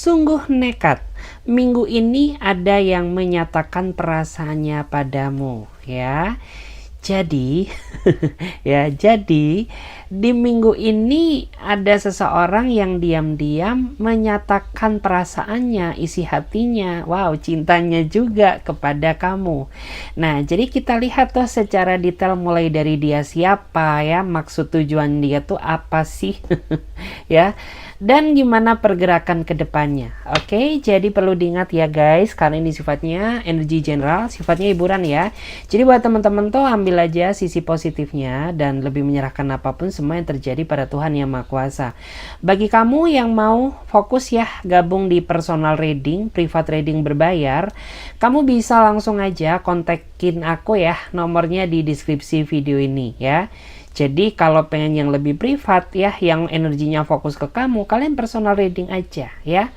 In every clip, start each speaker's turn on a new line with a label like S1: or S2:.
S1: Sungguh nekat. Minggu ini ada yang menyatakan perasaannya padamu, ya. Jadi, jadi di minggu ini ada seseorang yang diam-diam menyatakan perasaannya, isi hatinya, wow, cintanya juga kepada kamu. Nah, jadi kita lihat tuh secara detail mulai dari dia siapa ya, maksud tujuan dia tuh apa sih, ya. Dan gimana pergerakan ke depannya. Oke, jadi perlu diingat ya guys, karena ini sifatnya energi general, sifatnya hiburan ya. Jadi buat teman-teman tuh ambil aja sisi positifnya dan lebih menyerahkan apapun semua yang terjadi pada Tuhan Yang Maha Kuasa. Bagi kamu yang mau fokus ya gabung di personal reading, private reading berbayar, kamu bisa langsung aja kontakin aku ya, nomornya di deskripsi video ini ya. Jadi kalau pengen yang lebih privat ya, yang energinya fokus ke kamu, kalian personal reading aja ya.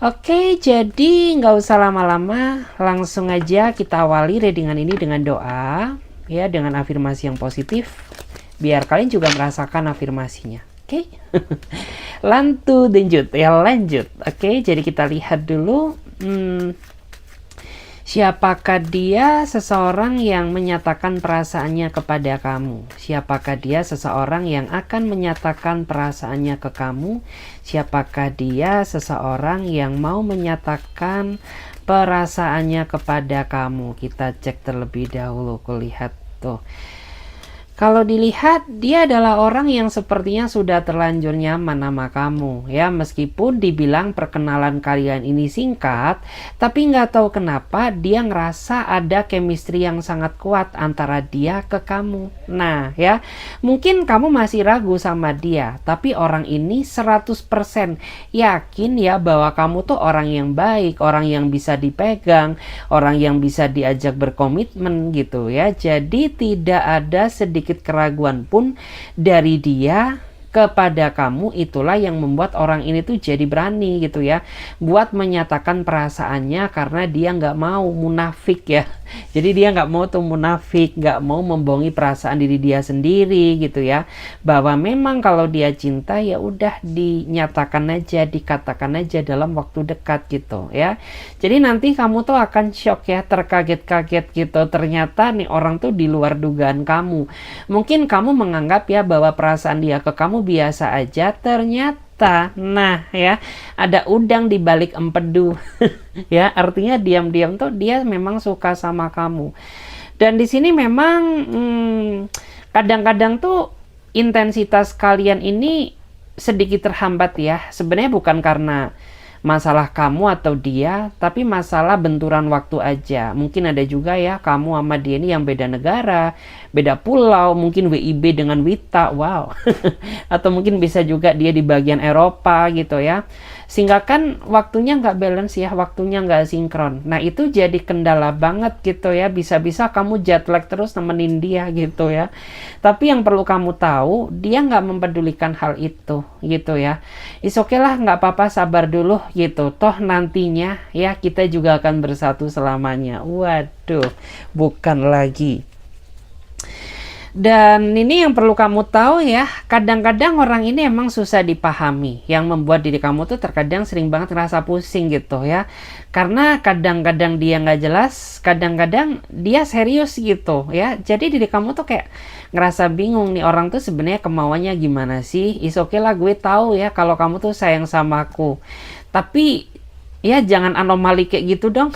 S1: Oke, jadi nggak usah lama-lama, langsung aja kita awali readingan ini dengan doa ya, dengan afirmasi yang positif, biar kalian juga merasakan afirmasinya. Oke, lanjut. Oke, jadi kita lihat dulu. Siapakah dia? Seseorang yang menyatakan perasaannya kepada kamu. Siapakah dia? Seseorang yang akan menyatakan perasaannya ke kamu. Siapakah dia? Seseorang yang mau menyatakan perasaannya kepada kamu. Kita cek terlebih dahulu. Kulihat tuh. Kalau dilihat, dia adalah orang yang sepertinya sudah terlanjur nyaman sama kamu ya, meskipun dibilang perkenalan kalian ini singkat, tapi nggak tahu kenapa dia ngerasa ada chemistry yang sangat kuat antara dia ke kamu. Nah ya, mungkin kamu masih ragu sama dia, tapi orang ini 100% yakin ya bahwa kamu tuh orang yang baik, orang yang bisa dipegang, orang yang bisa diajak berkomitmen gitu ya. Jadi tidak ada sedikit keraguan pun dari dia kepada kamu. Itulah yang membuat orang ini tuh jadi berani gitu ya, buat menyatakan perasaannya, karena dia nggak mau munafik ya. Jadi dia nggak mau tuh munafik, nggak mau membohongi perasaan diri dia sendiri gitu ya, bahwa memang kalau dia cinta ya udah dinyatakan aja, dikatakan aja dalam waktu dekat gitu ya. Jadi nanti kamu tuh akan shock ya, terkaget-kaget gitu, ternyata nih orang tuh di luar dugaan kamu. Mungkin kamu menganggap ya bahwa perasaan dia ke kamu biasa aja, ternyata nah ya, ada udang di balik empedu. Ya, artinya diam-diam tuh dia memang suka sama kamu. Dan di sini memang kadang-kadang tuh intensitas kalian ini sedikit terhambat ya. Sebenarnya bukan karena masalah kamu atau dia, tapi masalah benturan waktu aja. Mungkin ada juga ya kamu sama dia ini yang beda negara, beda pulau, mungkin WIB dengan Wita, wow. Atau mungkin bisa juga dia di bagian Eropa gitu ya. Sehingga kan waktunya nggak balance ya, waktunya nggak sinkron. Nah itu jadi kendala banget gitu ya, bisa-bisa kamu jet lag terus nemenin dia gitu ya. Tapi yang perlu kamu tahu, dia nggak mempedulikan hal itu gitu ya. Is oke lah, nggak apa-apa, sabar dulu gitu. Toh nantinya ya kita juga akan bersatu selamanya. Waduh, bukan lagi. Dan ini yang perlu kamu tahu ya, kadang-kadang orang ini emang susah dipahami, yang membuat diri kamu tuh terkadang sering banget ngerasa pusing gitu ya. Karena kadang-kadang dia nggak jelas, kadang-kadang dia serius gitu ya. Jadi diri kamu tuh kayak ngerasa bingung nih, orang tuh sebenarnya kemauannya gimana sih. Is oke lah, gue tahu ya kalau kamu tuh sayang sama aku. Tapi ya jangan anomali kayak gitu dong.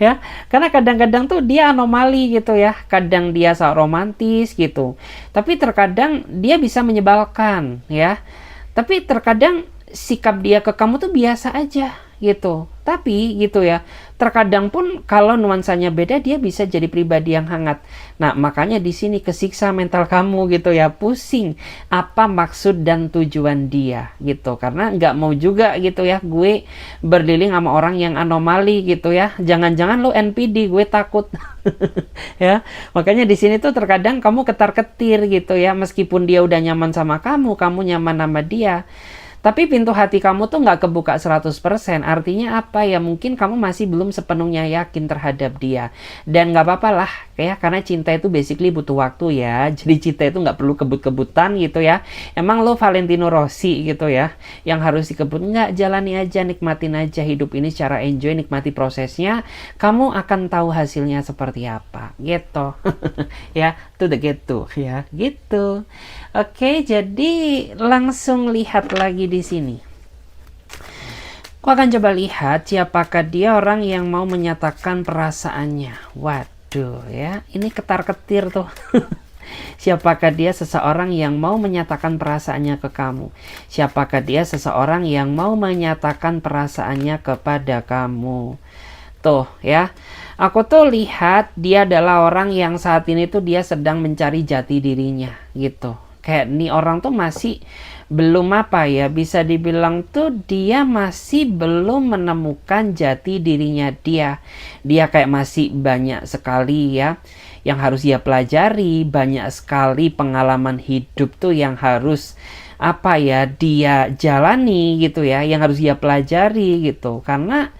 S1: Ya, karena kadang-kadang tuh dia anomali gitu ya, kadang dia sok romantis gitu, tapi terkadang dia bisa menyebalkan ya, tapi terkadang sikap dia ke kamu tuh biasa aja gitu. Tapi gitu ya, terkadang pun kalau nuansanya beda, dia bisa jadi pribadi yang hangat. Nah makanya di sini kesiksa mental kamu gitu ya, pusing apa maksud dan tujuan dia gitu, karena nggak mau juga gitu ya gue berliling sama orang yang anomali gitu ya. Jangan-jangan lo NPD, gue takut. Ya, makanya di sini tuh terkadang kamu ketar-ketir gitu ya, meskipun dia udah nyaman sama kamu, kamu nyaman sama dia, Tapi pintu hati kamu tuh nggak kebuka 100%. Artinya apa ya? Mungkin kamu masih belum sepenuhnya yakin terhadap dia. Dan nggak apa-apa lah ya, karena cinta itu basically butuh waktu ya. Jadi cinta itu nggak perlu kebut-kebutan gitu ya. Emang lo Valentino Rossi gitu ya, yang harus dikebut? Nggak, jalani aja, nikmatin aja hidup ini secara enjoy, nikmati prosesnya. Kamu akan tahu hasilnya seperti apa gitu. Ya, to the get to ya, gitu. Oke, jadi langsung lihat lagi di sini. Aku akan coba lihat siapakah dia orang yang mau menyatakan perasaannya. Waduh ya, ini ketar-ketir tuh. Siapakah dia seseorang yang mau menyatakan perasaannya ke kamu? Siapakah dia seseorang yang mau menyatakan perasaannya kepada kamu? Tuh ya, aku tuh lihat dia adalah orang yang saat ini tuh dia sedang mencari jati dirinya gitu. Kayak nih orang tuh masih belum apa ya, bisa dibilang tuh dia masih belum menemukan jati dirinya dia. Dia kayak masih banyak sekali ya yang harus dia pelajari, banyak sekali pengalaman hidup tuh yang harus apa ya dia jalani gitu ya, yang harus dia pelajari gitu. Karena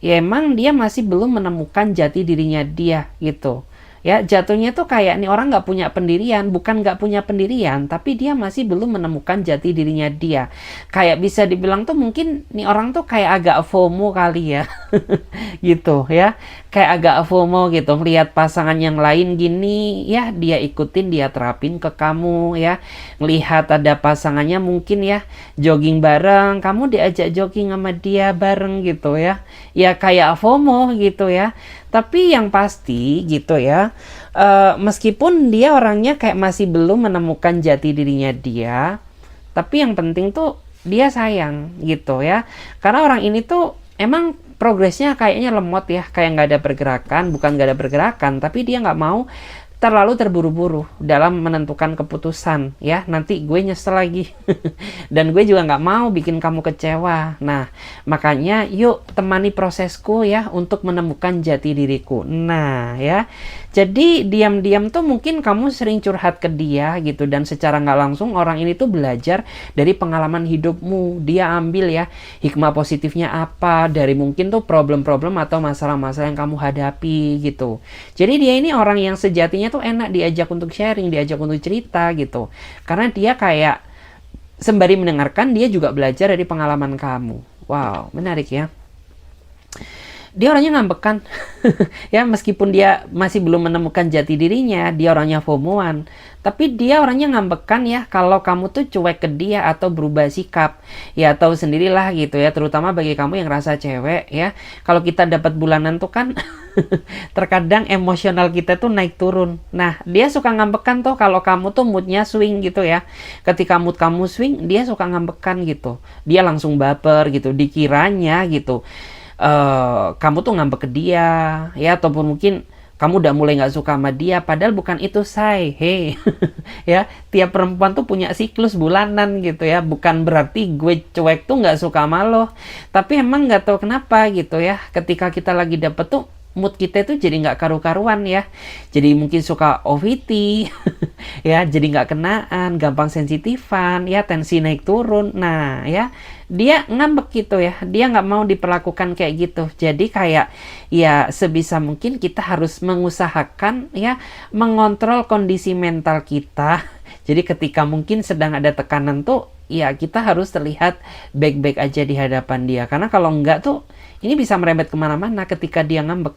S1: ya emang dia masih belum menemukan jati dirinya dia gitu. Ya, jatuhnya tuh kayak nih orang nggak punya pendirian, bukan nggak punya pendirian, tapi dia masih belum menemukan jati dirinya dia. Kayak bisa dibilang tuh mungkin nih orang tuh kayak agak FOMO kali ya, gitu ya. Kayak agak FOMO gitu, lihat pasangan yang lain gini, ya dia ikutin, dia terapin ke kamu ya. Lihat ada pasangannya mungkin ya, jogging bareng, kamu diajak jogging sama dia bareng gitu ya. Ya kayak FOMO gitu ya. Tapi yang pasti gitu ya, meskipun dia orangnya kayak masih belum menemukan jati dirinya dia, tapi yang penting tuh dia sayang gitu ya. Karena orang ini tuh emang progresnya kayaknya lemot ya, kayak nggak ada pergerakan, bukan nggak ada pergerakan, tapi dia nggak mau terlalu terburu-buru dalam menentukan keputusan ya, nanti gue nyesel lagi. Dan gue juga nggak mau bikin kamu kecewa. Nah makanya yuk temani prosesku ya untuk menemukan jati diriku. Nah ya, jadi diam-diam tuh mungkin kamu sering curhat ke dia gitu, dan secara nggak langsung orang ini tuh belajar dari pengalaman hidupmu. Dia ambil ya hikmah positifnya apa dari mungkin tuh problem-problem atau masalah-masalah yang kamu hadapi gitu. Jadi dia ini orang yang sejatinya tuh enak diajak untuk sharing, diajak untuk cerita gitu. Karena dia kayak sembari mendengarkan, dia juga belajar dari pengalaman kamu. Wow, menarik ya. Dia orangnya ngambekan. Ya, meskipun dia masih belum menemukan jati dirinya, dia orangnya FOMOan. Tapi dia orangnya ngambekan ya kalau kamu tuh cuek ke dia atau berubah sikap. Ya tahu sendirilah gitu ya, terutama bagi kamu yang rasa cewek ya. Kalau kita dapat bulanan tuh kan terkadang emosional kita tuh naik turun. Nah, dia suka ngambekan tuh kalau kamu tuh moodnya swing gitu ya. Ketika mood kamu swing, dia suka ngambekan gitu. Dia langsung baper gitu, dikiranya gitu. Kamu tuh ngambek ke dia ya, ataupun mungkin kamu udah mulai nggak suka sama dia, padahal bukan itu say. Hey ya, tiap perempuan tuh punya siklus bulanan gitu ya, bukan berarti gue cuek tuh nggak suka sama lo, tapi emang nggak tahu kenapa gitu ya, ketika kita lagi dapet tuh mood kita itu jadi nggak karu-karuan ya, jadi mungkin suka OVT ya, jadi nggak kenaan, gampang sensitifan ya, tensi naik turun. Nah ya, dia ngambek gitu ya, dia nggak mau diperlakukan kayak gitu. Jadi kayak ya sebisa mungkin kita harus mengusahakan ya mengontrol kondisi mental kita. Jadi ketika mungkin sedang ada tekanan tuh ya kita harus terlihat baik-baik aja di hadapan dia, karena kalau enggak tuh ini bisa merembet kemana-mana ketika dia ngambek.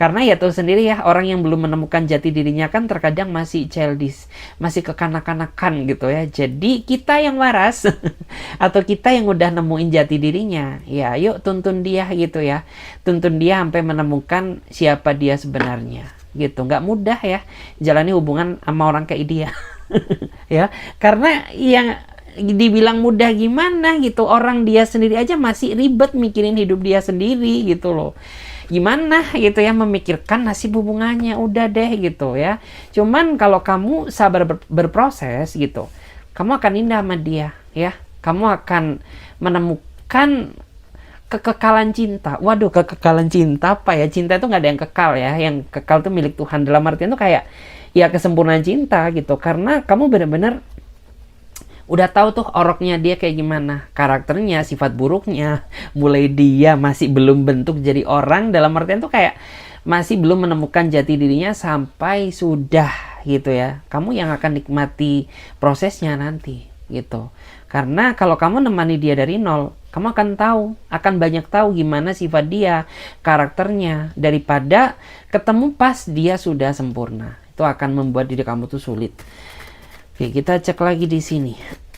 S1: Karena ya tahu sendiri ya, orang yang belum menemukan jati dirinya kan terkadang masih childish, masih kekanak-kanakan gitu ya. Jadi kita yang waras atau kita yang udah nemuin jati dirinya, ya yuk tuntun dia gitu ya, tuntun dia sampai menemukan siapa dia sebenarnya gitu. Nggak mudah ya jalani hubungan sama orang kayak dia. Ya, karena yang dibilang mudah gimana gitu, orang dia sendiri aja masih ribet mikirin hidup dia sendiri gitu loh. Gimana gitu ya memikirkan nasib hubungannya, udah deh gitu ya. Cuman kalau kamu sabar berproses gitu, kamu akan indah sama dia ya. Kamu akan menemukan kekekalan cinta. Waduh, kekekalan cinta apa ya? Cinta itu nggak ada yang kekal ya. Yang kekal tuh milik Tuhan. Dalam artian tuh kayak ya kesempurnaan cinta gitu. Karena kamu benar-benar Udah tahu tuh oroknya dia kayak gimana, karakternya, sifat buruknya. Mulai dia masih belum bentuk jadi orang, dalam artian tuh kayak masih belum menemukan jati dirinya sampai sudah gitu ya. Kamu yang akan nikmati prosesnya nanti gitu. Karena kalau kamu nemani dia dari nol, kamu akan banyak tahu gimana sifat dia, karakternya, daripada ketemu pas dia sudah sempurna. Itu akan membuat diri kamu tuh sulit. Oke, kita cek lagi di sini.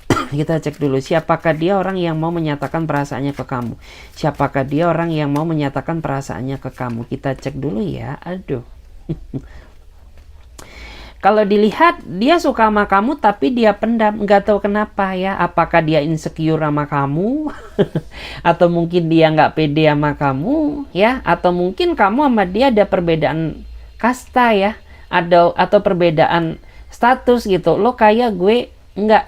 S1: Kita cek dulu, siapakah dia orang yang mau menyatakan perasaannya ke kamu? Siapakah dia orang yang mau menyatakan perasaannya ke kamu? Kita cek dulu ya. Aduh. Kalau dilihat dia suka sama kamu tapi dia pendam, nggak tahu kenapa ya. Apakah dia insecure sama kamu? Atau mungkin dia nggak pede sama kamu ya? Atau mungkin kamu sama dia ada perbedaan kasta ya? Atau perbedaan status gitu. Lo kaya, gue enggak.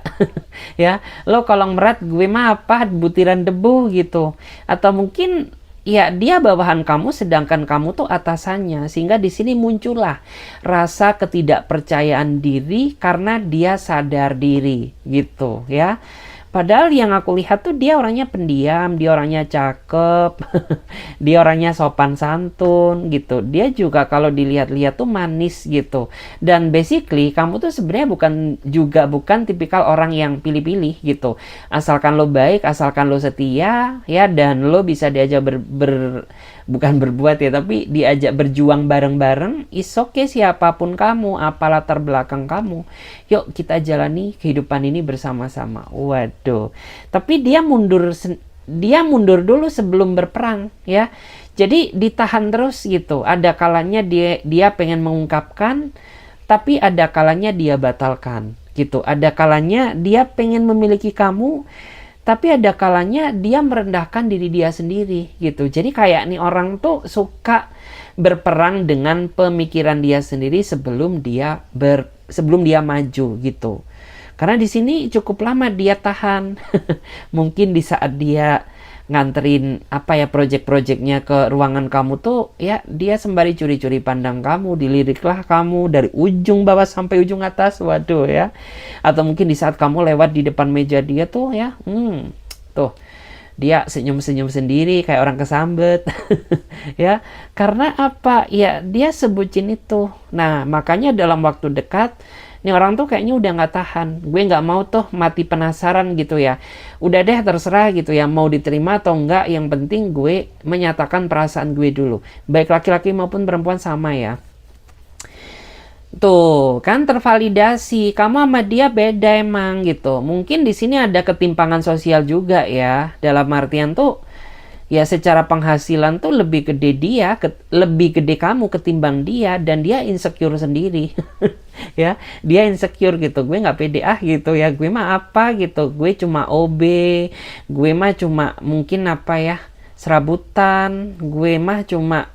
S1: Ya, lo kolong merat, gue mah apa, butiran debu gitu. Atau mungkin ya dia bawahan kamu sedangkan kamu tuh atasannya, sehingga di sini muncullah rasa ketidakpercayaan diri karena dia sadar diri gitu ya. Padahal yang aku lihat tuh dia orangnya pendiam, dia orangnya cakep, dia orangnya sopan santun gitu. Dia juga kalau dilihat-lihat tuh manis gitu. Dan basically kamu tuh sebenarnya bukan tipikal orang yang pilih-pilih gitu. Asalkan lo baik, asalkan lo setia ya, dan lo bisa diajak bukan berbuat ya, tapi diajak berjuang bareng-bareng. Is okay siapapun kamu, apa latar belakang kamu. Yuk kita jalani kehidupan ini bersama-sama. Waduh. Tapi dia mundur dulu sebelum berperang ya. Jadi ditahan terus gitu. Ada kalanya dia pengen mengungkapkan, tapi ada kalanya dia batalkan gitu. Ada kalanya dia pengen memiliki kamu, tapi ada kalanya dia merendahkan diri dia sendiri gitu. Jadi kayak nih orang tuh suka berperang dengan pemikiran dia sendiri sebelum dia maju gitu. Karena di sini cukup lama dia tahan. Mungkin di saat dia nganterin project-projectnya ke ruangan kamu tuh ya, dia sembari curi-curi pandang kamu, diliriklah kamu dari ujung bawah sampai ujung atas. Waduh ya. Atau mungkin di saat kamu lewat di depan meja dia tuh ya, tuh dia senyum-senyum sendiri kayak orang kesambet. Ya, karena apa ya, dia sebutin itu. Nah makanya dalam waktu dekat ini orang tuh kayaknya udah nggak tahan. Gue nggak mau tuh mati penasaran gitu ya. Udah deh terserah gitu ya, mau diterima atau enggak. Yang penting gue menyatakan perasaan gue dulu. Baik laki-laki maupun perempuan sama ya. Tuh kan tervalidasi. Kamu sama dia beda emang gitu. Mungkin di sini ada ketimpangan sosial juga ya. Dalam artian tuh ya secara penghasilan tuh lebih gede kamu ketimbang dia, dan dia insecure sendiri. Ya, dia insecure gitu. Gue nggak pede gitu ya, gue mah apa gitu, gue cuma OB, gue mah cuma mungkin serabutan, gue mah cuma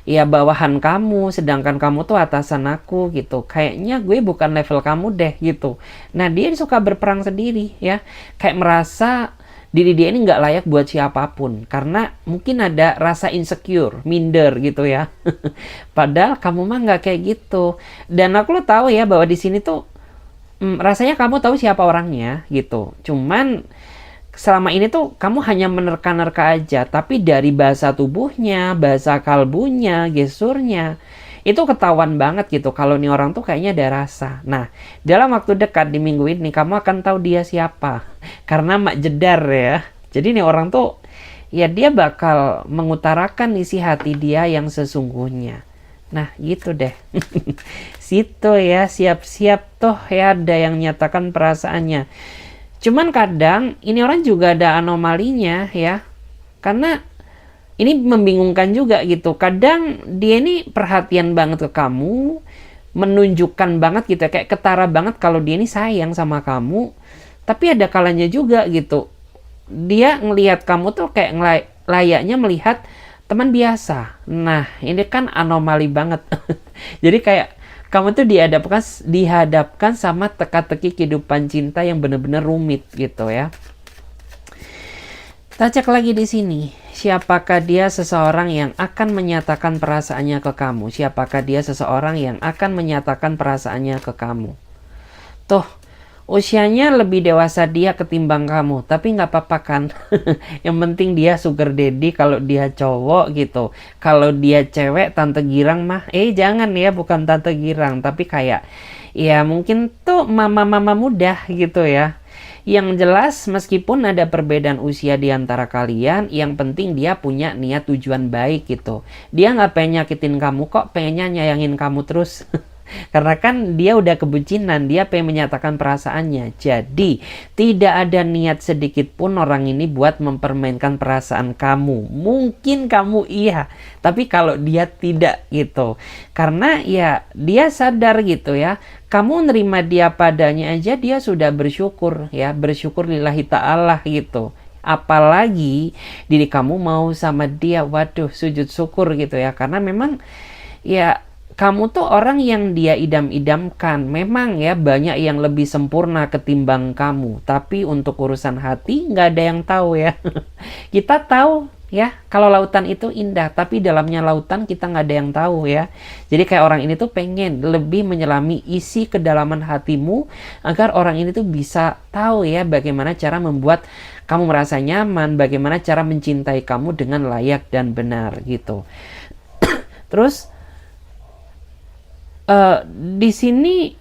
S1: ya bawahan kamu, sedangkan kamu tuh atasan aku gitu. Kayaknya gue bukan level kamu deh gitu. Nah dia suka berperang sendiri ya, kayak merasa diri dia ini nggak layak buat siapapun karena mungkin ada rasa insecure, minder gitu ya. Padahal kamu mah nggak kayak gitu. Dan aku tahu ya bahwa di sini tuh rasanya kamu tahu siapa orangnya gitu. Cuman selama ini tuh kamu hanya menerka-nerka aja, tapi dari bahasa tubuhnya, bahasa kalbunya, gesurnya, itu ketahuan banget gitu kalau nih orang tuh kayaknya ada rasa. Nah, dalam waktu dekat di minggu ini kamu akan tahu dia siapa. Karena mak jedar ya. Jadi nih orang tuh ya dia bakal mengutarakan isi hati dia yang sesungguhnya. Nah, gitu deh. Situ ya, siap-siap tuh ya ada yang nyatakan perasaannya. Cuman kadang ini orang juga ada anomalinya ya. Karena ini membingungkan juga gitu. Kadang dia ini perhatian banget ke kamu, menunjukkan banget gitu, kayak ketara banget kalau dia ini sayang sama kamu. Tapi ada kalanya juga gitu, dia ngelihat kamu tuh kayak layaknya melihat teman biasa. Nah ini kan anomali banget. Jadi kayak kamu tuh dihadapkan sama teka-teki kehidupan cinta yang benar-benar rumit gitu ya. Kita cek lagi di sini. Siapakah dia seseorang yang akan menyatakan perasaannya ke kamu? Siapakah dia seseorang yang akan menyatakan perasaannya ke kamu? Tuh, usianya lebih dewasa dia ketimbang kamu, tapi nggak apa-apa kan. Yang penting dia sugar daddy kalau dia cowok gitu. Kalau dia cewek tante girang mah, jangan ya, bukan tante girang, tapi kayak ya mungkin tuh mama-mama muda gitu ya. Yang jelas meskipun ada perbedaan usia di antara kalian, yang penting dia punya niat tujuan baik gitu. Dia nggak pengen nyakitin kamu kok, pengennya nyayangin kamu terus. Karena kan dia udah kebucinan, dia pengen menyatakan perasaannya. Jadi tidak ada niat sedikit pun orang ini buat mempermainkan perasaan kamu. Mungkin kamu iya, tapi kalau dia tidak gitu. Karena ya dia sadar gitu ya, kamu nerima dia padanya aja dia sudah bersyukur ya, bersyukur lillahi ta'ala gitu. Apalagi diri kamu mau sama dia, waduh sujud syukur gitu ya. Karena memang ya kamu tuh orang yang dia idam-idamkan. Memang ya banyak yang lebih sempurna ketimbang kamu. Tapi untuk urusan hati nggak ada yang tahu ya. Kita tahu ya kalau lautan itu indah. Tapi dalamnya lautan kita nggak ada yang tahu ya. Jadi kayak orang ini tuh pengen lebih menyelami isi kedalaman hatimu. Agar orang ini tuh bisa tahu ya bagaimana cara membuat kamu merasa nyaman. Bagaimana cara mencintai kamu dengan layak dan benar gitu. Terus di sini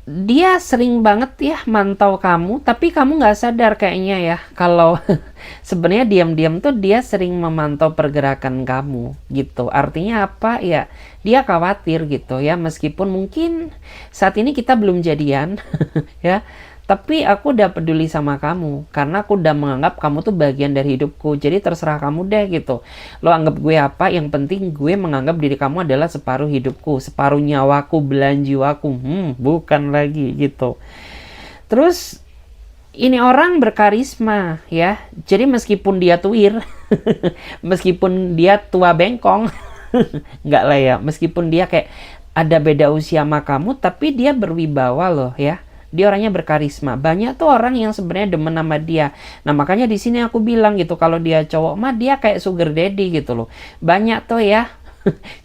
S1: dia sering banget ya mantau kamu, tapi kamu nggak sadar kayaknya ya kalau sebenarnya diam-diam tuh dia sering memantau pergerakan kamu gitu. Artinya apa ya? Dia khawatir gitu ya, meskipun mungkin saat ini kita belum jadian ya. Tapi aku udah peduli sama kamu, karena aku udah menganggap kamu tuh bagian dari hidupku. Jadi terserah kamu deh gitu. Lo anggap gue apa, yang penting gue menganggap diri kamu adalah separuh hidupku, separuh nyawaku, belahan jiwaku. Bukan lagi gitu. Terus, ini orang berkarisma ya. Jadi meskipun dia tuir, meskipun dia tua bengkong, nggak lah ya. Meskipun dia kayak ada beda usia sama kamu, tapi dia berwibawa loh ya. Dia orangnya berkarisma. Banyak tuh orang yang sebenarnya demen sama dia. Nah makanya di sini aku bilang gitu, kalau dia cowok mah dia kayak sugar daddy gitu loh. Banyak tuh ya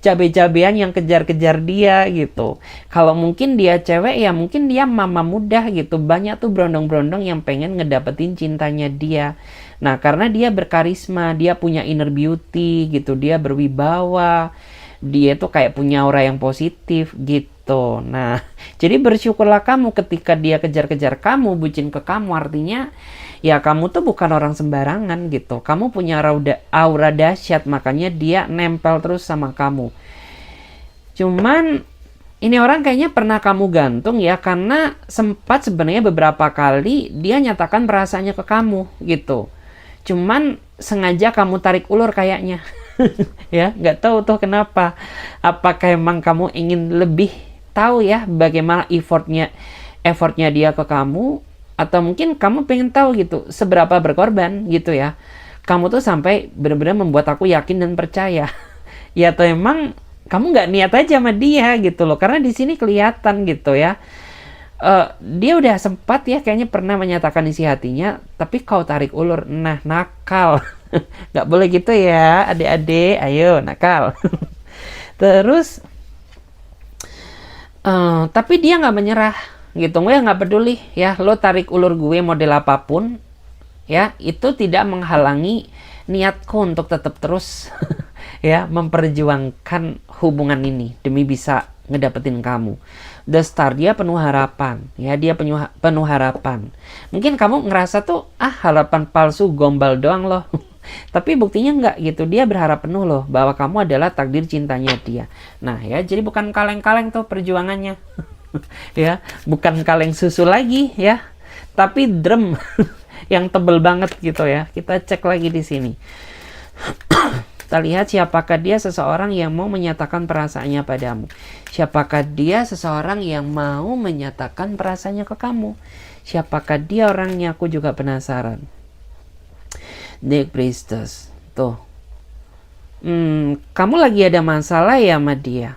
S1: cabe-cabean yang kejar-kejar dia gitu. Kalau mungkin dia cewek ya mungkin dia mama muda gitu. Banyak tuh brondong-brondong yang pengen ngedapetin cintanya dia. Nah karena dia berkarisma, dia punya inner beauty gitu, dia berwibawa, dia tuh kayak punya aura yang positif gitu. Nah, jadi bersyukurlah kamu ketika dia kejar-kejar kamu, bucin ke kamu. Artinya, ya kamu tuh bukan orang sembarangan gitu. Kamu punya aura dahsyat, makanya dia nempel terus sama kamu. Cuman, ini orang kayaknya pernah kamu gantung ya, karena sempat sebenarnya beberapa kali dia nyatakan perasaannya ke kamu gitu. Cuman sengaja kamu tarik ulur kayaknya. Ya, nggak tahu tuh kenapa. Apakah emang kamu ingin lebih tahu ya bagaimana effortnya dia ke kamu, atau mungkin kamu pengen tahu gitu seberapa berkorban gitu ya. Kamu tuh sampai benar-benar membuat aku yakin dan percaya. Ya atau emang kamu nggak niat aja sama dia gitu loh. Karena di sini kelihatan gitu ya. Dia udah sempat ya kayaknya pernah menyatakan isi hatinya, tapi kau tarik ulur. Nah, nakal. Nggak boleh gitu ya adik-adik, ayo nakal. Terus tapi dia nggak menyerah gitu. Gue nggak peduli ya lo tarik ulur gue model apapun ya, itu tidak menghalangi niatku untuk tetap terus ya memperjuangkan hubungan ini demi bisa ngedapetin kamu. The Star dia penuh harapan ya, dia penuh harapan. Mungkin kamu ngerasa tuh harapan palsu, gombal doang loh. Tapi buktinya enggak gitu, dia berharap penuh loh bahwa kamu adalah takdir cintanya dia. Nah ya, jadi bukan kaleng-kaleng tuh perjuangannya. Ya, bukan kaleng susu lagi ya, tapi drum yang tebel banget gitu ya. Kita cek lagi di sini. Kita lihat siapakah dia seseorang yang mau menyatakan perasaannya padamu. Siapakah dia seseorang yang mau menyatakan perasaannya ke kamu. Siapakah dia orangnya, aku juga penasaran. The Priestess. Tuh. Kamu lagi ada masalah ya sama dia.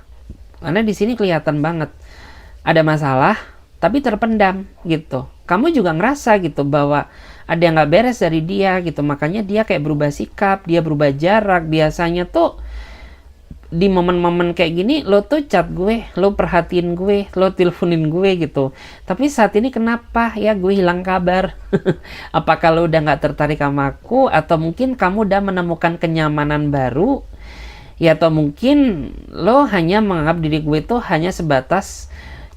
S1: Karena di sini kelihatan banget. Ada masalah, tapi terpendam gitu. Kamu juga ngerasa gitu bahwa ada yang gak beres dari dia gitu. Makanya dia kayak berubah sikap, dia berubah jarak. Biasanya tuh di momen-momen kayak gini lo tuh chat gue, lo perhatiin gue, lo teleponin gue gitu. Tapi saat ini kenapa ya gue hilang kabar? Apakah lo udah nggak tertarik sama aku, atau mungkin kamu udah menemukan kenyamanan baru? Ya atau mungkin lo hanya menganggap diri gue tuh hanya sebatas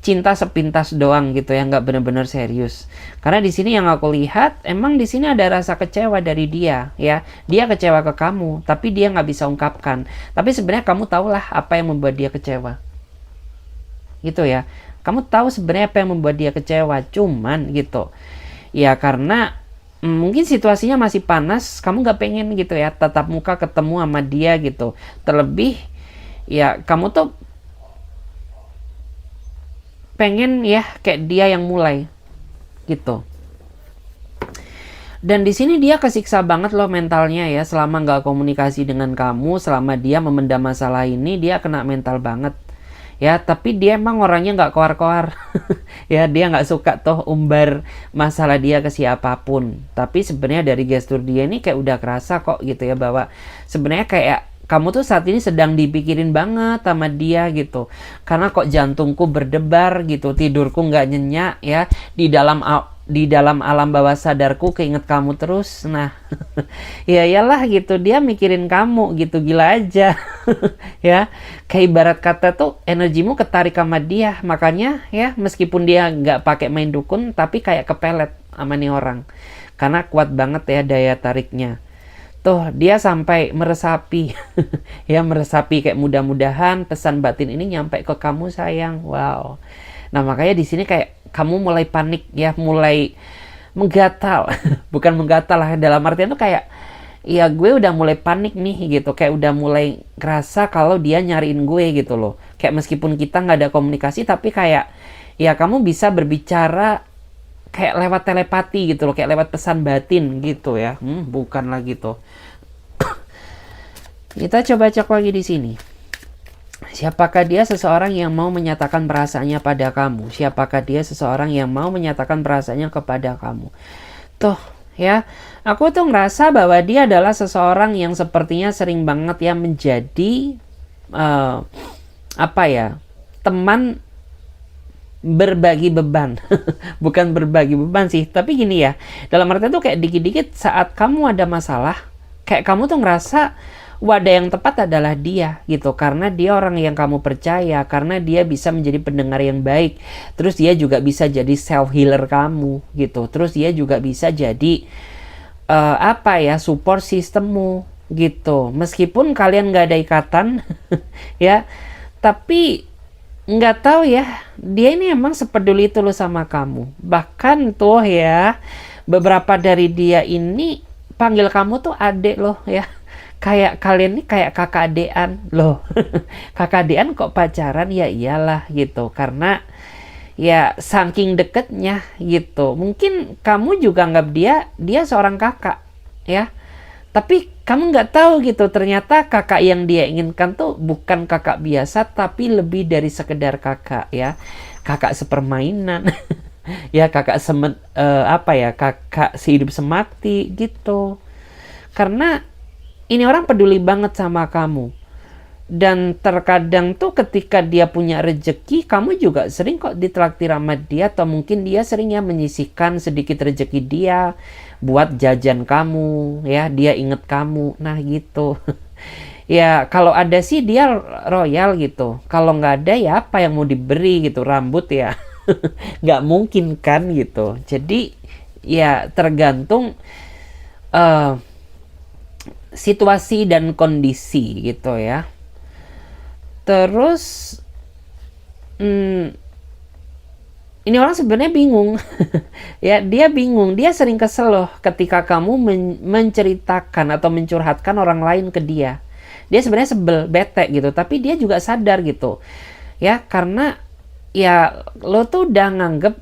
S1: cinta sepintas doang gitu ya, nggak bener-bener serius. Karena di sini yang aku lihat, emang di sini ada rasa kecewa dari dia ya. Dia kecewa ke kamu, tapi dia nggak bisa ungkapkan. Tapi sebenarnya kamu tahulah apa yang membuat dia kecewa. Gitu ya. Kamu tahu sebenarnya apa yang membuat dia kecewa, cuman gitu. Ya karena mungkin situasinya masih panas, kamu nggak pengen gitu ya tatap muka ketemu sama dia gitu. Terlebih ya kamu tuh pengen ya kayak dia yang mulai gitu. Dan di sini dia kesiksa banget loh mentalnya ya, selama nggak komunikasi dengan kamu, selama dia memendam masalah ini, dia kena mental banget ya. Tapi dia emang orangnya nggak koar-koar ya, dia nggak suka toh umbar masalah dia ke siapapun. Tapi sebenarnya dari gestur dia ini kayak udah kerasa kok gitu ya, bahwa sebenarnya kayak kamu tuh saat ini sedang dipikirin banget sama dia gitu. Karena kok jantungku berdebar gitu, tidurku nggak nyenyak ya, di dalam alam bawah sadarku keinget kamu terus. Nah, ya iyalah gitu, dia mikirin kamu gitu, gila aja. Ya, kayak ibarat kata tuh energimu ketarik sama dia, makanya ya meskipun dia nggak pakai main dukun, tapi kayak kepelet sama nih orang. Karena kuat banget ya daya tariknya. Tuh dia sampai meresapi ya, meresapi kayak mudah-mudahan pesan batin ini nyampe ke kamu sayang. Wow. Nah makanya di sini kayak kamu mulai panik ya, mulai menggatal. Bukan menggatal lah, dalam artian tuh kayak ya gue udah mulai panik nih gitu, kayak udah mulai ngerasa kalau dia nyariin gue gitu loh. Kayak meskipun kita nggak ada komunikasi, tapi kayak ya kamu bisa berbicara kayak lewat telepati gitu loh, kayak lewat pesan batin gitu ya. Bukan lagi tuh. Kita coba cek lagi di sini. Siapakah dia seseorang yang mau menyatakan perasaannya pada kamu? Siapakah dia seseorang yang mau menyatakan perasaannya kepada kamu? Tuh ya, aku tuh ngerasa bahwa dia adalah seseorang yang sepertinya sering banget ya menjadi apa ya, teman berbagi beban. Bukan berbagi beban sih, tapi gini ya, dalam artian tuh kayak dikit-dikit saat kamu ada masalah, kayak kamu tuh ngerasa wadah yang tepat adalah dia gitu, karena dia orang yang kamu percaya, karena dia bisa menjadi pendengar yang baik, terus dia juga bisa jadi self healer kamu gitu, terus dia juga bisa jadi apa ya, support sistemmu gitu. Meskipun kalian nggak ada ikatan ya, tapi nggak tahu ya, dia ini emang sepeduli itu loh sama kamu. Bahkan tuh ya, beberapa dari dia ini panggil kamu tuh adek loh ya. Kayak kalian ini kayak kakak adean loh. Kakak adean kok pacaran, ya iyalah gitu. Karena ya saking deketnya gitu. Mungkin kamu juga anggap dia seorang kakak ya. Tapi kamu nggak tahu gitu, ternyata kakak yang dia inginkan tuh bukan kakak biasa, tapi lebih dari sekedar kakak ya. Kakak sepermainan. Ya kakak apa ya, kakak sehidup semati gitu. Karena ini orang peduli banget sama kamu. Dan terkadang tuh ketika dia punya rejeki, kamu juga sering kok ditraktir sama dia, atau mungkin dia sering ya menyisihkan sedikit rejeki dia buat jajan kamu ya, dia inget kamu. Nah gitu. Ya kalau ada sih dia royal gitu, kalau nggak ada ya apa yang mau diberi gitu, rambut ya. Nggak mungkin kan gitu. Jadi ya tergantung situasi dan kondisi gitu ya. Terus ini orang sebenarnya bingung. Ya dia bingung, dia sering kesel loh ketika kamu menceritakan atau mencurhatkan orang lain ke dia. Dia sebenarnya sebel, bete gitu, tapi dia juga sadar gitu ya, karena ya lo tuh udah nganggep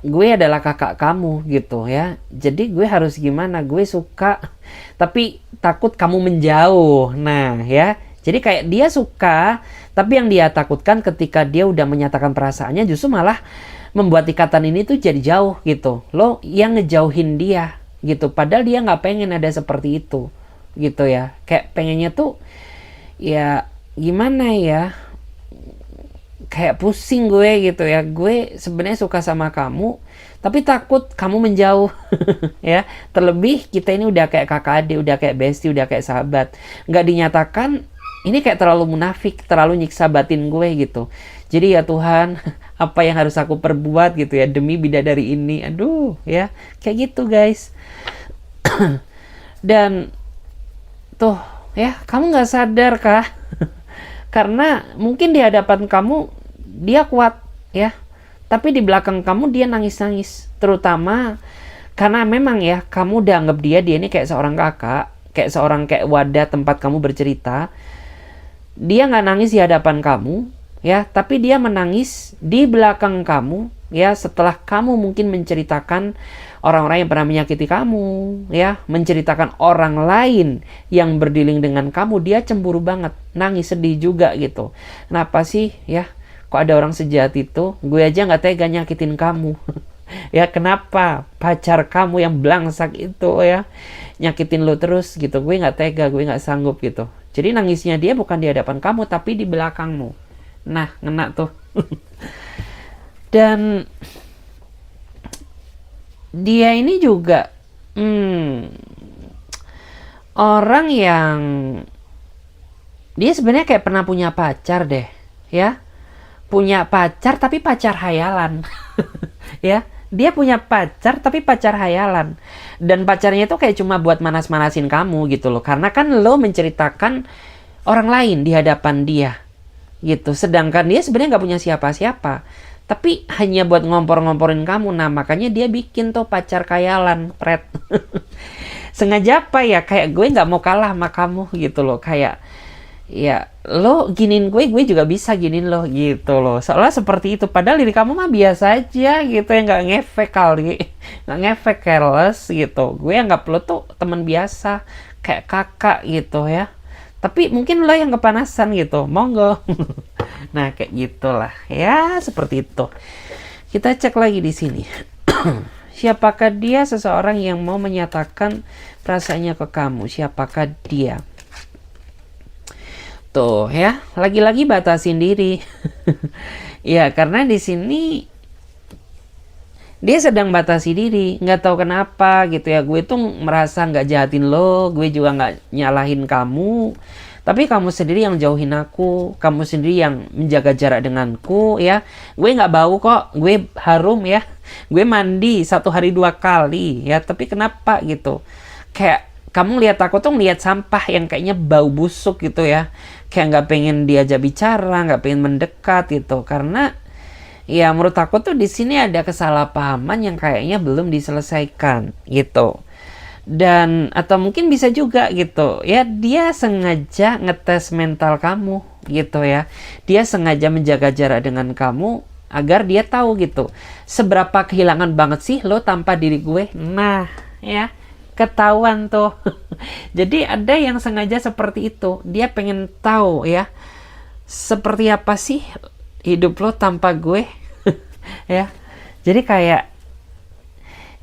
S1: gue adalah kakak kamu gitu ya. Jadi gue harus gimana, gue suka tapi takut kamu menjauh. Nah ya, jadi kayak dia suka, tapi yang dia takutkan ketika dia udah menyatakan perasaannya justru malah membuat ikatan ini tuh jadi jauh gitu. Lo yang ngejauhin dia gitu, padahal dia nggak pengen ada seperti itu gitu ya. Kayak pengennya tuh ya gimana ya, kayak pusing gue gitu ya. Gue sebenarnya suka sama kamu, tapi takut kamu menjauh. Ya, terlebih kita ini udah kayak kakak adik, udah kayak bestie, udah kayak sahabat. Nggak dinyatakan, ini kayak terlalu munafik, terlalu nyiksa batin gue gitu. Jadi ya Tuhan, apa yang harus aku perbuat gitu ya demi bidadari ini. Aduh, ya kayak gitu guys. Dan tuh ya, kamu nggak sadar kah? Karena mungkin di hadapan kamu dia kuat ya, tapi di belakang kamu dia nangis-nangis. Terutama karena memang ya, kamu udah anggap dia ini kayak seorang kakak, kayak seorang kayak wadah tempat kamu bercerita. Dia nggak nangis di hadapan kamu ya, tapi dia menangis di belakang kamu ya, setelah kamu mungkin menceritakan orang-orang yang pernah menyakiti kamu ya, menceritakan orang lain yang berdealing dengan kamu. Dia cemburu banget, nangis, sedih juga gitu. Kenapa sih ya, kok ada orang sejahat itu? Gue aja nggak tega nyakitin kamu. Ya kenapa pacar kamu yang belangsak itu ya nyakitin lo terus gitu? Gue nggak tega, gue nggak sanggup gitu. Jadi nangisnya dia bukan di hadapan kamu, tapi di belakangmu. Nah, ngena tuh. Dan dia ini juga orang yang dia sebenarnya kayak pernah punya pacar deh ya, punya pacar tapi pacar hayalan. Ya, dia punya pacar tapi pacar hayalan, dan pacarnya itu kayak cuma buat manas-manasin kamu gitu loh, karena kan lo menceritakan orang lain di hadapan dia gitu, sedangkan dia sebenarnya nggak punya siapa-siapa, tapi hanya buat ngompor-ngomporin kamu. Nah makanya dia bikin tuh pacar khayalan, pret. Sengaja apa ya, kayak gue nggak mau kalah sama kamu gitu loh, kayak ya lo giniin gue juga bisa giniin lo gitu loh, soalnya seperti itu. Padahal diri kamu mah biasa aja gitu ya, nggak ngefek kali, nggak ngefek, careless gitu. Gue anggap lo tuh teman biasa, kayak kakak gitu ya, tapi mungkin lo yang kepanasan gitu, monggo. Nah kayak gitulah ya, seperti itu. Kita cek lagi di sini. Siapakah dia? Seseorang yang mau menyatakan perasaannya ke kamu. Siapakah dia? Tuh ya, lagi-lagi batasin diri. Ya, karena di sini dia sedang batasi diri, nggak tahu kenapa gitu ya. Gue tuh merasa nggak jahatin lo, gue juga nggak nyalahin kamu, tapi kamu sendiri yang jauhin aku, kamu sendiri yang menjaga jarak denganku ya. Gue nggak bau kok, gue harum ya. Gue mandi 1 hari 2 kali ya, tapi kenapa gitu? Kayak kamu lihat aku tuh ngeliat sampah yang kayaknya bau busuk gitu ya, kayak nggak pengen diajak bicara, nggak pengen mendekat gitu, karena ya menurut aku tuh di sini ada kesalahpahaman yang kayaknya belum diselesaikan gitu. Dan atau mungkin bisa juga gitu ya, dia sengaja ngetes mental kamu gitu ya, dia sengaja menjaga jarak dengan kamu agar dia tahu gitu seberapa kehilangan banget sih lo tanpa diri gue. Nah ya, ketahuan tuh. Jadi ada yang sengaja seperti itu, dia pengen tahu ya seperti apa sih hidup lo tanpa gue. Ya, jadi kayak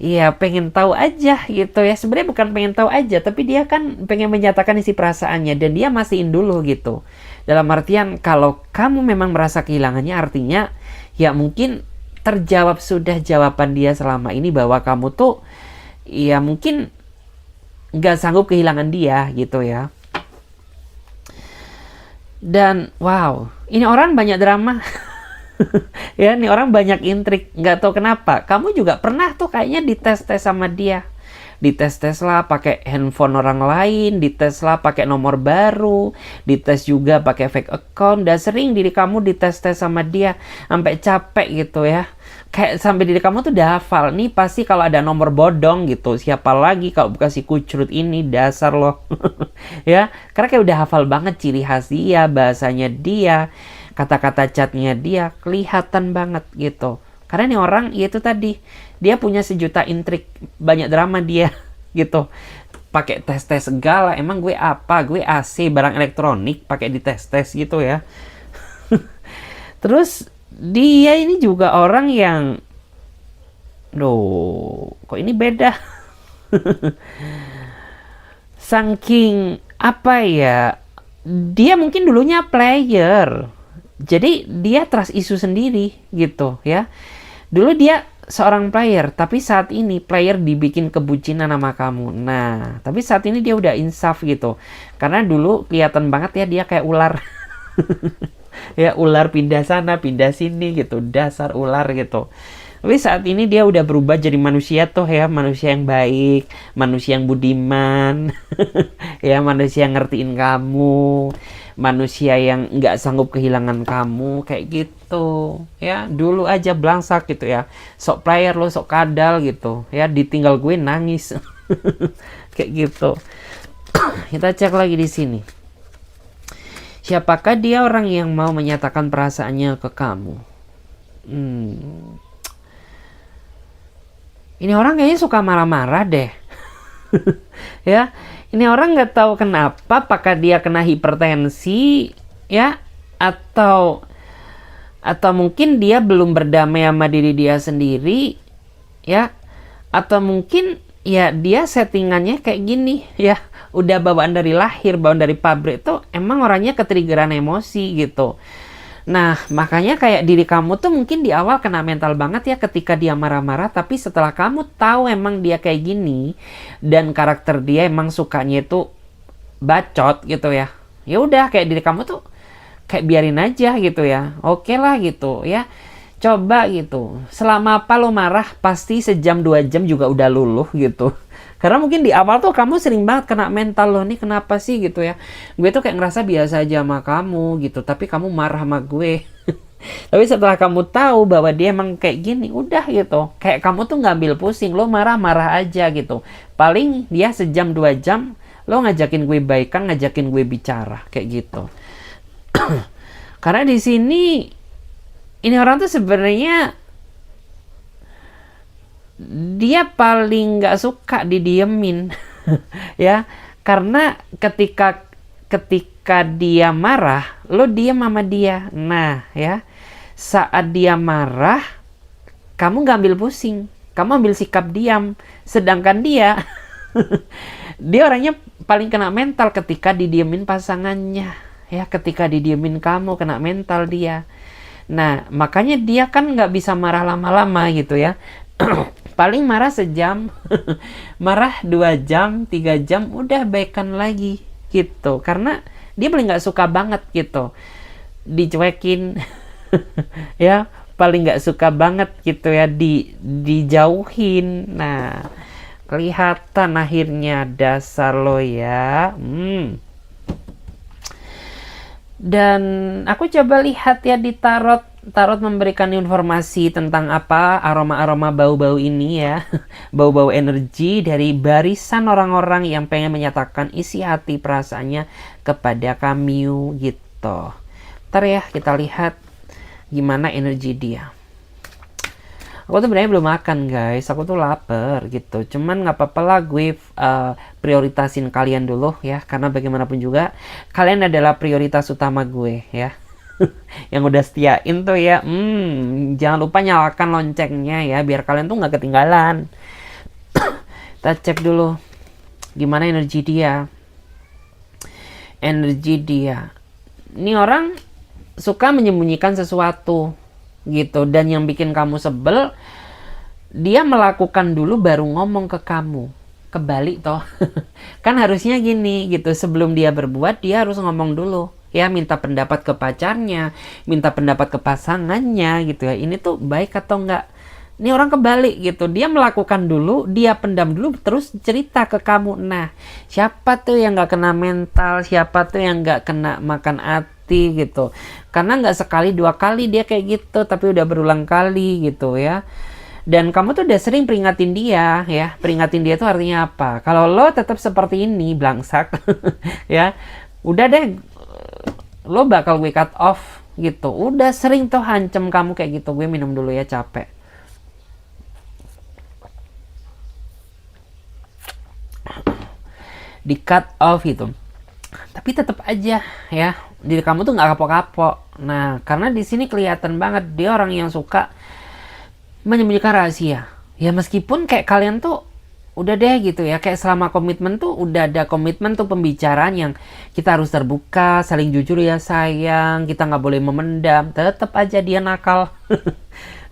S1: iya pengen tahu aja gitu ya. Sebenarnya bukan pengen tahu aja, tapi dia kan pengen menyatakan isi perasaannya, dan dia mastiin dulu gitu. Dalam artian kalau kamu memang merasa kehilangannya, artinya ya mungkin terjawab sudah jawaban dia selama ini bahwa kamu tuh ya mungkin nggak sanggup kehilangan dia gitu ya. Dan wow, ini orang banyak drama. Ya, ini orang banyak intrik, nggak tahu kenapa. Kamu juga pernah tuh kayaknya dites-tes sama dia, dites-tes lah pakai handphone orang lain, dites lah pakai nomor baru, dites juga pakai fake account. Dan sering diri kamu dites-tes sama dia sampai capek gitu ya, kayak sampai diri kamu tuh udah hafal nih pasti kalau ada nomor bodong gitu, siapa lagi kalau bukan si kucrut ini, dasar loh. Ya, karena kayak udah hafal banget ciri khas dia, bahasanya dia, kata-kata chatnya dia, kelihatan banget gitu. Karena nih orang ya itu tadi, dia punya sejuta intrik, banyak drama dia. Gitu, pakai tes-tes segala. Emang gue apa? Gue AC barang elektronik pakai dites-tes gitu ya. Terus dia ini juga orang yang, loh kok ini beda. Saking apa ya, dia mungkin dulunya player, jadi dia trust isu sendiri gitu ya. Dulu dia seorang player, tapi saat ini player dibikin kebucinan sama kamu. Nah, tapi saat ini dia udah insaf gitu. Karena dulu kelihatan banget ya dia kayak ular. Ya ular pindah sana, pindah sini gitu. Dasar ular gitu. Tapi saat ini dia udah berubah jadi manusia tuh ya. Manusia yang baik, manusia yang budiman. Ya, manusia yang ngertiin kamu, manusia yang nggak sanggup kehilangan kamu kayak gitu ya. Dulu aja belangsak gitu ya, sok player lo, sok kadal gitu ya, ditinggal gue nangis. Kayak gitu. Kita cek lagi di sini, siapakah dia orang yang mau menyatakan perasaannya ke kamu? Ini orang kayaknya suka marah-marah deh. Ya, ini orang nggak tahu kenapa, apakah dia kena hipertensi ya, atau mungkin dia belum berdamai sama diri dia sendiri ya, atau mungkin ya dia settingannya kayak gini ya, udah bawaan dari lahir, bawaan dari pabrik tuh emang orangnya ketriggeran emosi gitu. Nah, makanya kayak diri kamu tuh mungkin di awal kena mental banget ya ketika dia marah-marah, tapi setelah kamu tahu emang dia kayak gini dan karakter dia emang sukanya itu bacot gitu ya. Ya udah, kayak diri kamu tuh kayak biarin aja gitu ya. Oke lah gitu ya. Coba gitu. Selama apa lo marah, pasti sejam 2 jam juga udah luluh gitu. Karena mungkin di awal tuh kamu sering banget kena mental, lo nih kenapa sih gitu ya. Gue tuh kayak ngerasa biasa aja sama kamu gitu, tapi kamu marah sama gue. Tapi setelah kamu tahu bahwa dia emang kayak gini, udah gitu. Kayak kamu tuh nggak ambil pusing, lo marah-marah aja gitu. Paling dia sejam 2 jam, lo ngajakin gue baikan, ngajakin gue bicara kayak gitu. Karena di sini ini orang tuh sebenarnya dia paling nggak suka didiemin. Ya, karena ketika dia marah, lo diem sama dia. Nah ya, saat dia marah, kamu nggak ambil pusing, kamu ambil sikap diam. Sedangkan dia dia orangnya paling kena mental ketika didiemin pasangannya ya, ketika didiemin kamu kena mental dia. Nah, makanya dia kan nggak bisa marah lama-lama gitu ya. Paling marah sejam, marah 2 jam, 3 jam, udah baikan lagi gitu. Karena dia paling nggak suka banget gitu dicuekin. Ya, paling nggak suka banget gitu ya dijauhin. Nah, kelihatan akhirnya dasar lo ya. Dan aku coba lihat ya di tarot. Tarot memberikan informasi tentang apa aroma-aroma bau-bau ini ya. Bau-bau energi dari barisan orang-orang yang pengen menyatakan isi hati perasaannya kepada kamu gitu. Ntar ya kita lihat gimana energi dia. Aku tuh sebenarnya belum makan guys, aku tuh lapar gitu. Cuman nggak apa-apa lah gue prioritasin kalian dulu ya, karena bagaimanapun juga kalian adalah prioritas utama gue ya. Yang udah setiain tuh ya, jangan lupa nyalakan loncengnya ya, biar kalian tuh nggak ketinggalan. Kita cek dulu gimana energi dia. Energi dia, ini orang suka menyembunyikan sesuatu gitu, dan yang bikin kamu sebel, dia melakukan dulu baru ngomong ke kamu. Kebalik toh. Kan harusnya gini gitu, sebelum dia berbuat dia harus ngomong dulu ya, minta pendapat ke pacarnya, minta pendapat ke pasangannya gitu ya, ini tuh baik atau enggak. Ini orang kebalik gitu, dia melakukan dulu, dia pendam dulu, terus cerita ke kamu. Nah, siapa tuh yang nggak kena mental, siapa tuh yang nggak kena makan hati gitu. Karena nggak sekali 2 kali dia kayak gitu, tapi udah berulang kali gitu ya. Dan kamu tuh udah sering peringatin dia ya. Peringatin dia tuh artinya apa? Kalau lo tetap seperti ini blangsak ya, udah deh, lo bakal gue cut off gitu. Udah sering tuh hancem kamu kayak gitu. Gue minum dulu ya, capek. Di cut off gitu. Tapi tetap aja ya, diri kamu tuh nggak kapok-kapok. Nah, karena di sini kelihatan banget dia orang yang suka menyembunyikan rahasia. Ya meskipun kayak kalian tuh udah deh gitu ya, kayak selama komitmen tuh udah ada komitmen tuh pembicaraan yang kita harus terbuka, saling jujur ya sayang, kita nggak boleh memendam, tetap aja dia nakal.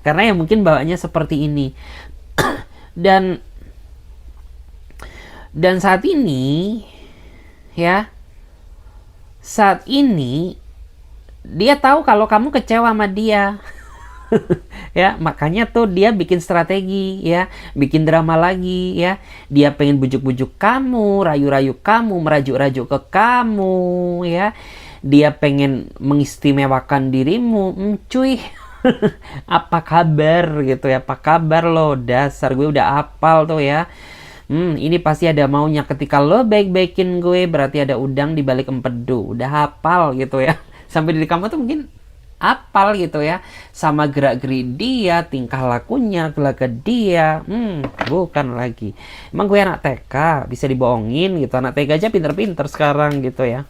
S1: Karena ya mungkin bawaannya seperti ini. dan dan ya saat ini dia tahu kalau kamu kecewa sama dia. Ya, makanya tuh dia bikin strategi ya, bikin drama lagi ya. Dia pengen bujuk-bujuk kamu, rayu-rayu kamu, merajuk-rajuk ke kamu ya. Dia pengen mengistimewakan dirimu. Cuy. Apa kabar gitu ya? Apa kabar lo? Dasar gue udah apal tuh ya. Ini pasti ada maunya. Ketika lo baik-baikin gue, berarti ada udang di balik empedu. Udah hafal gitu ya. Sampai diri kamu tuh mungkin apal gitu ya, sama gerak-gerik dia, tingkah lakunya, gelagat dia. Bukan lagi. Emang gue anak TK, bisa dibohongin gitu. Anak TK aja pinter-pinter sekarang gitu ya.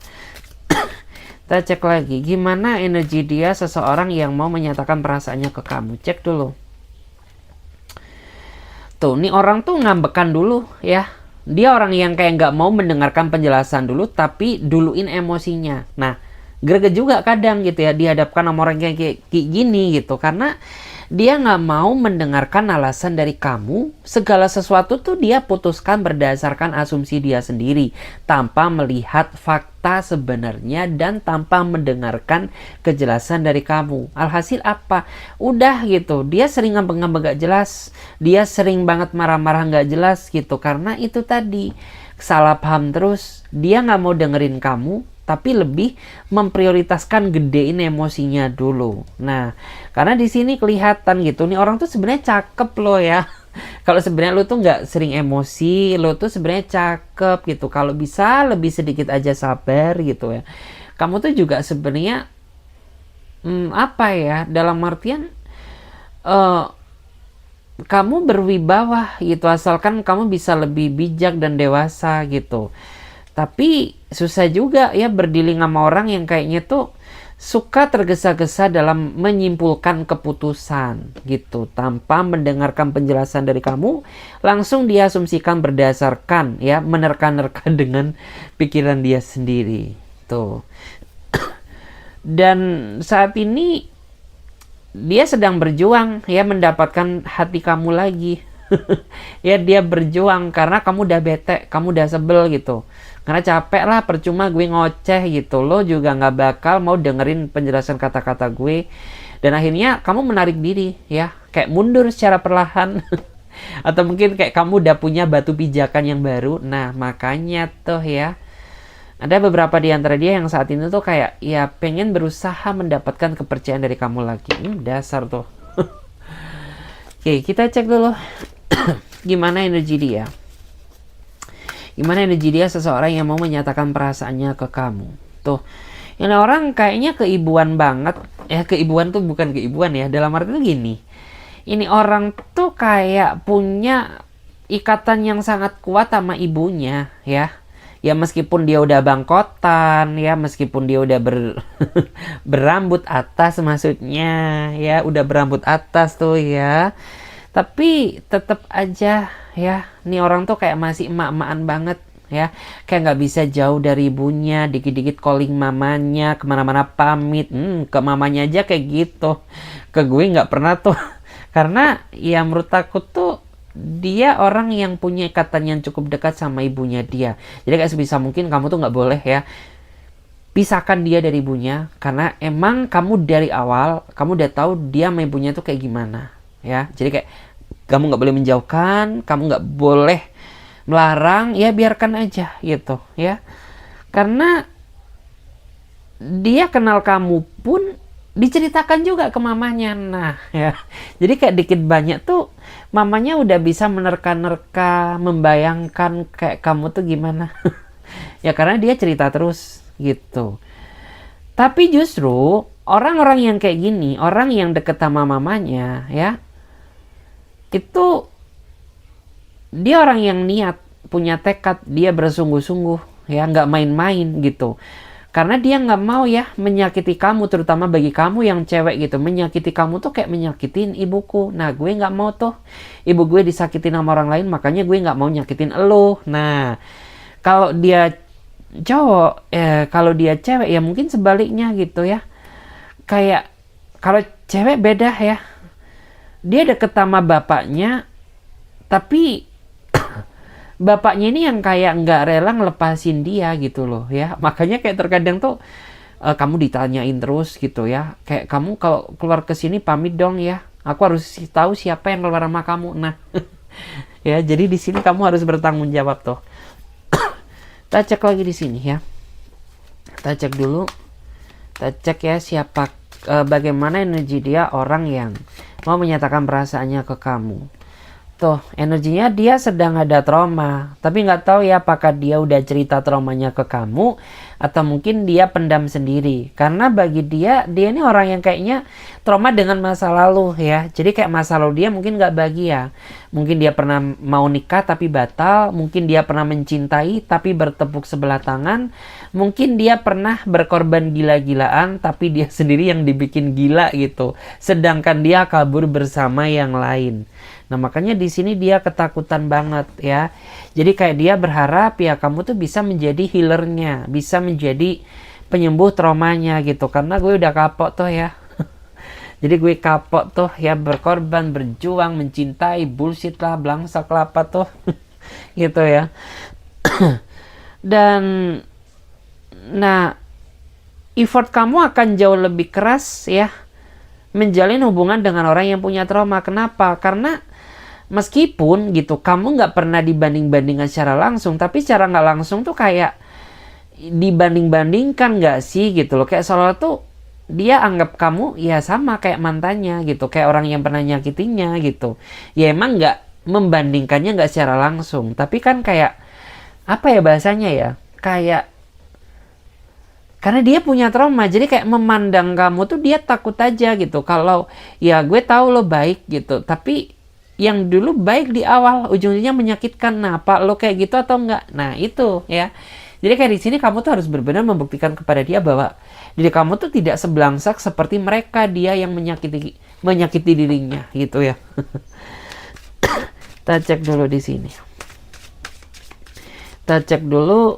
S1: Kita cek lagi, gimana energi dia seseorang yang mau menyatakan perasaannya ke kamu. Cek dulu. Tuh, nih orang tuh ngambekan dulu ya. Dia orang yang kayak nggak mau mendengarkan penjelasan dulu, tapi duluin emosinya. Nah, greget juga kadang gitu ya dihadapkan sama orang kayak gini gitu, karena dia nggak mau mendengarkan alasan dari kamu. Segala sesuatu tuh dia putuskan berdasarkan asumsi dia sendiri tanpa melihat fakta sebenarnya dan tanpa mendengarkan kejelasan dari kamu. Alhasil apa? Udah gitu, dia sering ngambek-ngambek gak jelas, dia sering banget marah-marah gak jelas gitu, karena itu tadi salah paham terus. Dia nggak mau dengerin kamu, tapi lebih memprioritaskan gedein emosinya dulu. Nah, karena di sini kelihatan gitu, nih orang tuh sebenarnya cakep loh ya. Kalau sebenarnya lo tuh nggak sering emosi, lo tuh sebenarnya cakep gitu. Kalau bisa lebih sedikit aja sabar gitu ya. Kamu tuh juga sebenarnya apa ya? Dalam artian kamu berwibawa gitu, asalkan kamu bisa lebih bijak dan dewasa gitu. Tapi susah juga ya berdealing sama orang yang kayaknya tuh suka tergesa-gesa dalam menyimpulkan keputusan gitu, tanpa mendengarkan penjelasan dari kamu, langsung diasumsikan berdasarkan ya menerka-nerka dengan pikiran dia sendiri tuh. Dan saat ini dia sedang berjuang ya mendapatkan hati kamu lagi. Ya dia berjuang karena kamu udah bete, kamu udah sebel gitu. Karena capek lah, percuma gue ngoceh gitu. Lo juga gak bakal mau dengerin penjelasan kata-kata gue. Dan akhirnya kamu menarik diri ya, kayak mundur secara perlahan. Atau mungkin kayak kamu udah punya batu pijakan yang baru. Nah makanya tuh ya, ada beberapa di antara dia yang saat ini tuh kayak ya pengen berusaha mendapatkan kepercayaan dari kamu lagi. Dasar tuh. Oke, kita cek dulu. Gimana energi dia? Gimana energi dia seseorang yang mau menyatakan perasaannya ke kamu? Tuh, ini orang kayaknya keibuan banget. Ya, keibuan tuh bukan keibuan ya. Dalam arti tuh gini. Ini orang tuh kayak punya ikatan yang sangat kuat sama ibunya ya. Ya meskipun dia udah bangkotan ya, meskipun dia udah berambut atas maksudnya ya, udah berambut atas tuh ya. Tapi tetap aja ya, nih orang tuh kayak masih emak-emakan banget ya, kayak nggak bisa jauh dari ibunya, dikit-dikit calling mamanya, kemana-mana pamit. Ke mamanya aja kayak gitu, ke gue nggak pernah tuh. Karena ya menurut aku tuh dia orang yang punya ikatan yang cukup dekat sama ibunya dia. Jadi kayak sebisa mungkin kamu tuh nggak boleh ya pisahkan dia dari ibunya, karena emang kamu dari awal kamu udah tahu dia sama ibunya tuh kayak gimana ya. Jadi kayak kamu nggak boleh menjauhkan, kamu nggak boleh melarang, ya biarkan aja gitu ya. Karena dia kenal kamu pun diceritakan juga ke mamanya. Nah ya, jadi kayak dikit banyak tuh mamanya udah bisa menerka-nerka, membayangkan kayak kamu tuh gimana. Ya karena dia cerita terus gitu. Tapi justru orang-orang yang kayak gini, orang yang deket sama mamanya ya, itu dia orang yang niat, punya tekad, dia bersungguh-sungguh ya, nggak main-main gitu. Karena dia nggak mau ya menyakiti kamu, terutama bagi kamu yang cewek gitu. Menyakiti kamu tuh kayak menyakitin ibuku. Nah, gue nggak mau tuh ibu gue disakitin sama orang lain, makanya gue nggak mau nyakitin elo. Nah, kalau dia cowok, kalau dia cewek ya mungkin sebaliknya gitu ya. Kayak kalau cewek beda ya. Dia deket sama bapaknya, tapi bapaknya ini yang kayak nggak rela ngelepasin dia gitu loh ya. Makanya kayak terkadang tuh kamu ditanyain terus gitu ya. Kayak kamu kalau keluar ke sini pamit dong ya. Aku harus tahu siapa yang keluar sama kamu. Nah, ya jadi di sini kamu harus bertanggung jawab tuh. Kita cek lagi di sini ya. Kita cek dulu. Kita cek ya siapa, bagaimana energi dia orang yang mau menyatakan perasaannya ke kamu. Tuh, energinya dia sedang ada trauma. Tapi nggak tahu ya apakah dia udah cerita traumanya ke kamu atau mungkin dia pendam sendiri. Karena bagi dia ini orang yang kayaknya trauma dengan masa lalu ya. Jadi kayak masa lalu dia mungkin nggak bahagia. Mungkin dia pernah mau nikah tapi batal. Mungkin dia pernah mencintai tapi bertepuk sebelah tangan. Mungkin dia pernah berkorban gila-gilaan tapi dia sendiri yang dibikin gila gitu. Sedangkan dia kabur bersama yang lain. Nah, makanya di sini dia ketakutan banget ya. Jadi kayak dia berharap ya kamu tuh bisa menjadi healernya, bisa menjadi penyembuh traumanya gitu. Karena gue udah kapok tuh ya. Jadi gue kapok tuh ya, berkorban, berjuang, mencintai, bullshit lah, belangsak lah apa tuh. Gitu ya. Dan nah, effort kamu akan jauh lebih keras ya menjalin hubungan dengan orang yang punya trauma. Kenapa? Karena meskipun gitu kamu nggak pernah dibanding-bandingkan secara langsung, tapi secara nggak langsung tuh kayak dibanding-bandingkan nggak sih gitu loh. Kayak seolah tuh dia anggap kamu ya sama kayak mantannya gitu, kayak orang yang pernah nyakitinya gitu. Ya emang nggak membandingkannya nggak secara langsung, tapi kan kayak apa ya bahasanya ya, kayak karena dia punya trauma, jadi kayak memandang kamu tuh dia takut aja gitu. Kalau ya gue tahu lo baik gitu, tapi yang dulu baik di awal ujung-ujungnya menyakitkan. Nah, apa lo kayak gitu atau enggak? Nah, itu ya. Jadi kayak di sini kamu tuh harus benar-benar membuktikan kepada dia bahwa diri kamu tuh tidak sebelangsak seperti mereka, dia yang menyakiti dirinya gitu ya. Kita cek dulu di sini. Kita cek dulu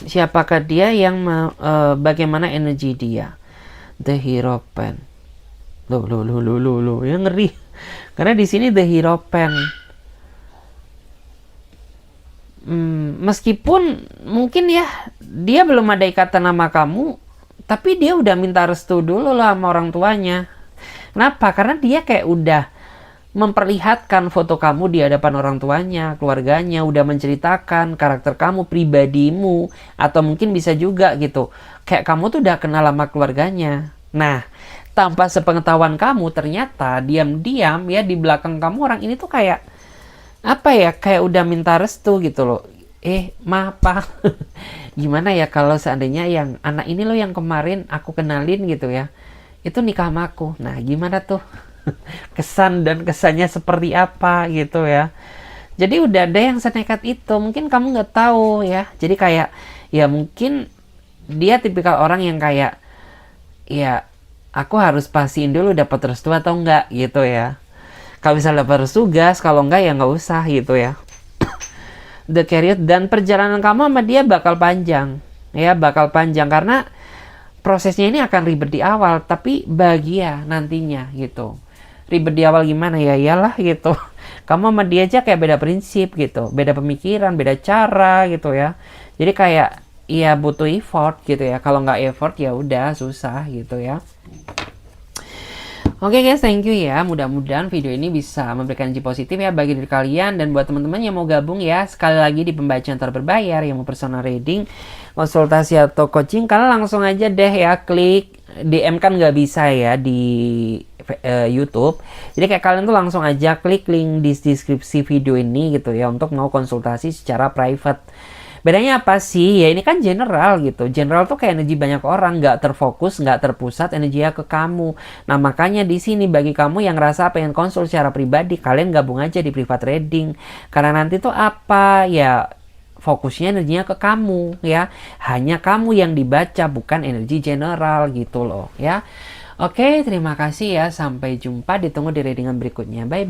S1: siapakah dia yang bagaimana energi dia. The Hierophant. Loh, yang ngeri. Karena di sini The Hierophant. Meskipun mungkin ya dia belum ada ikatan sama kamu, tapi dia udah minta restu dulu lah sama orang tuanya. Kenapa? Karena dia kayak udah memperlihatkan foto kamu di hadapan orang tuanya, keluarganya, udah menceritakan karakter kamu, pribadimu, atau mungkin bisa juga gitu, kayak kamu tuh udah kenal sama keluarganya. Nah, tanpa sepengetahuan kamu ternyata diam-diam ya di belakang kamu orang ini tuh kayak apa ya, kayak udah minta restu gitu loh. Pa, gimana ya kalau seandainya yang anak ini loh yang kemarin aku kenalin gitu ya, itu nikah sama aku. Nah, gimana tuh kesan dan kesannya seperti apa gitu ya. Jadi udah ada yang senekat itu, mungkin kamu nggak tahu ya. Jadi kayak ya mungkin dia tipikal orang yang kayak ya aku harus pastiin dulu dapat restu atau enggak gitu ya. Kalau bisa dapat restu gas, kalau enggak ya nggak usah gitu ya. The Chariot, dan perjalanan kamu sama dia bakal panjang ya, bakal panjang karena prosesnya ini akan ribet di awal tapi bahagia nantinya gitu. Ribet di awal gimana ya, iyalah gitu. Kamu sama dia aja kayak beda prinsip gitu, beda pemikiran, beda cara gitu ya. Jadi kayak ya butuh effort gitu ya. Kalau nggak effort ya udah susah gitu ya. Oke guys, thank you ya. Mudah-mudahan video ini bisa memberikan energi positif ya bagi diri kalian. Dan buat teman-teman yang mau gabung ya, sekali lagi di pembacaan terberbayar, yang mau personal reading, konsultasi atau coaching, kalian langsung aja deh ya klik DM, kan nggak bisa ya di YouTube. Jadi kayak kalian tuh langsung aja klik link di deskripsi video ini gitu ya untuk mau konsultasi secara private. Bedanya apa sih? Ya ini kan general gitu. General tuh kayak energi banyak orang, nggak terfokus, nggak terpusat energinya ke kamu. Nah makanya di sini bagi kamu yang ngerasa pengen konsul secara pribadi, kalian gabung aja di private reading. Karena nanti tuh apa ya, fokusnya energinya ke kamu ya. Hanya kamu yang dibaca, bukan energi general gitu loh ya. Oke, terima kasih ya. Sampai jumpa, ditunggu di readingan berikutnya. Bye bye.